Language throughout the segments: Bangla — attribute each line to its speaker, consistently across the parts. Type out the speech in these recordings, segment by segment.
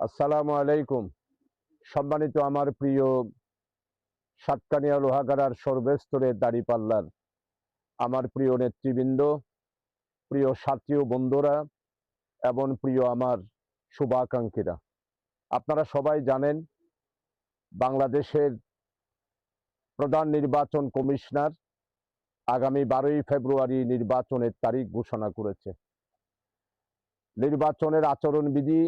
Speaker 1: আসসালামু আলাইকুম। সম্মানিত আমার প্রিয় সাতকানিয়া লোহাগাড়ার সর্বস্তরের দাঁড়িপাল্লার আমার প্রিয় নেতৃবৃন্দ, প্রিয় সাথী ও বন্ধুরা এবং প্রিয় আমার শুভাকাঙ্ক্ষীরা, আপনারা সবাই জানেন বাংলাদেশের প্রধান নির্বাচন কমিশনার আগামী 12ই ফেব্রুয়ারি নির্বাচনের তারিখ ঘোষণা করেছে। নির্বাচনের আচরণবিধি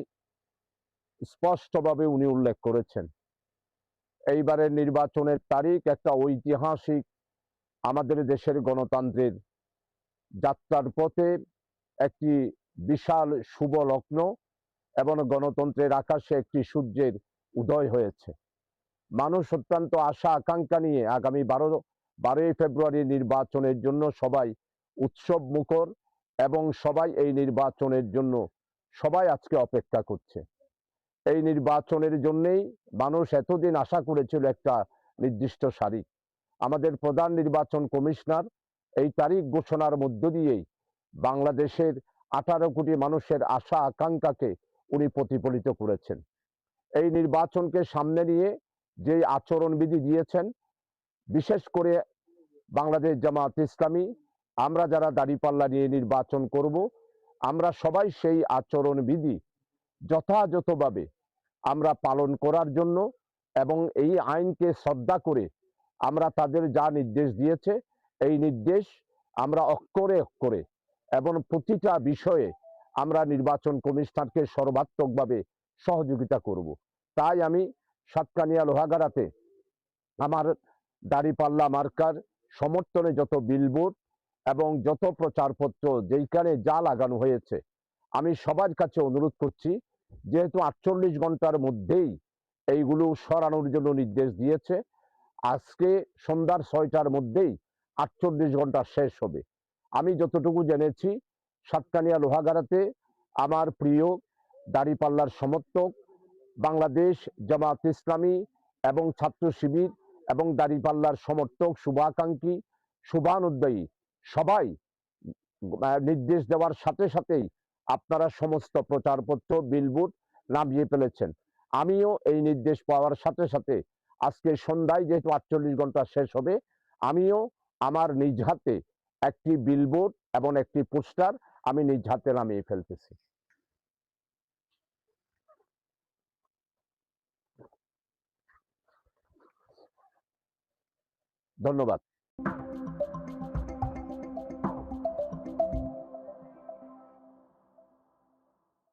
Speaker 1: স্পষ্টভাবে উনি উল্লেখ করেছেন। এইবারের নির্বাচনের তারিখ একটা ঐতিহাসিক আমাদের দেশের গণতন্ত্রের যাত্রার পথে একটি বিশাল শুভ লগ্ন এবং গণতন্ত্রের আকাশে একটি সূর্যের উদয় হয়েছে। মানুষ অত্যন্ত আশা আকাঙ্ক্ষা নিয়ে আগামী 12ই ফেব্রুয়ারি নির্বাচনের জন্য সবাই উৎসব মুখর এবং সবাই এই নির্বাচনের জন্য সবাই আজকে অপেক্ষা করছে। এই নির্বাচনের জন্যেই মানুষ এতদিন আশা করেছিল একটা নির্দিষ্ট তারিখ। আমাদের প্রধান নির্বাচন কমিশনার এই তারিখ ঘোষণার মধ্য দিয়েই বাংলাদেশের 18 কোটি মানুষের আশা আকাঙ্ক্ষাকে উনি প্রতিফলিত করেছেন। এই নির্বাচনকে সামনে নিয়ে যে আচরণবিধি দিয়েছেন, বিশেষ করে বাংলাদেশ জামায়াত ইসলামী, আমরা যারা দাঁড়িপাল্লা নিয়ে নির্বাচন করব, আমরা সবাই সেই আচরণবিধি যথাযথভাবে আমরা পালন করার জন্য এবং এই আইনকে শ্রদ্ধা করে আমরা তাদের যা নির্দেশ দিয়েছে এই নির্দেশ আমরা অক্ষরে অক্ষরে এবং প্রতিটা বিষয়ে আমরা নির্বাচন কমিশনারকে সর্বাত্মকভাবে সহযোগিতা করব। তাই আমি সাতকানিয়া লোহাগাড়াতে আমার দাঁড়িপাল্লা মার্কার সমর্থনে যত বিলবোর্ড এবং যত প্রচারপত্র যেইখানে যা লাগানো হয়েছে, আমি সবার কাছে অনুরোধ করছি, যেহেতু 48 ঘন্টার মধ্যেই এইগুলো সরানোর জন্য নির্দেশ দিয়েছে, আজকে সন্ধ্যার 6টার মধ্যেই 48 ঘন্টা শেষ হবে। আমি যতটুকু জেনেছি, সাতকানিয়া লোহাগাড়াতে আমার প্রিয় দাঁড়িপাল্লার সমর্থক, বাংলাদেশ জামায়াত ইসলামী এবং ছাত্র শিবির এবং দাঁড়িপাল্লার সমর্থক, শুভাকাঙ্ক্ষী, শুভানুদ্দায়ী সবাই নির্দেশ দেওয়ার সাথে সাথেই আপনারা সমস্ত প্রচারপত্র বিলবোর্ড নামিয়ে ফেলেছেন। আমিও এই নির্দেশ পাওয়ার সাথে সাথে আজকে সন্ধ্যায় যেহেতু 48 ঘন্টা শেষ হবে, আমিও আমার নিজ হাতে একটি বিলবোর্ড এবং একটি পোস্টার আমি নিজ হাতে নামিয়ে ফেলতেছি। ধন্যবাদ।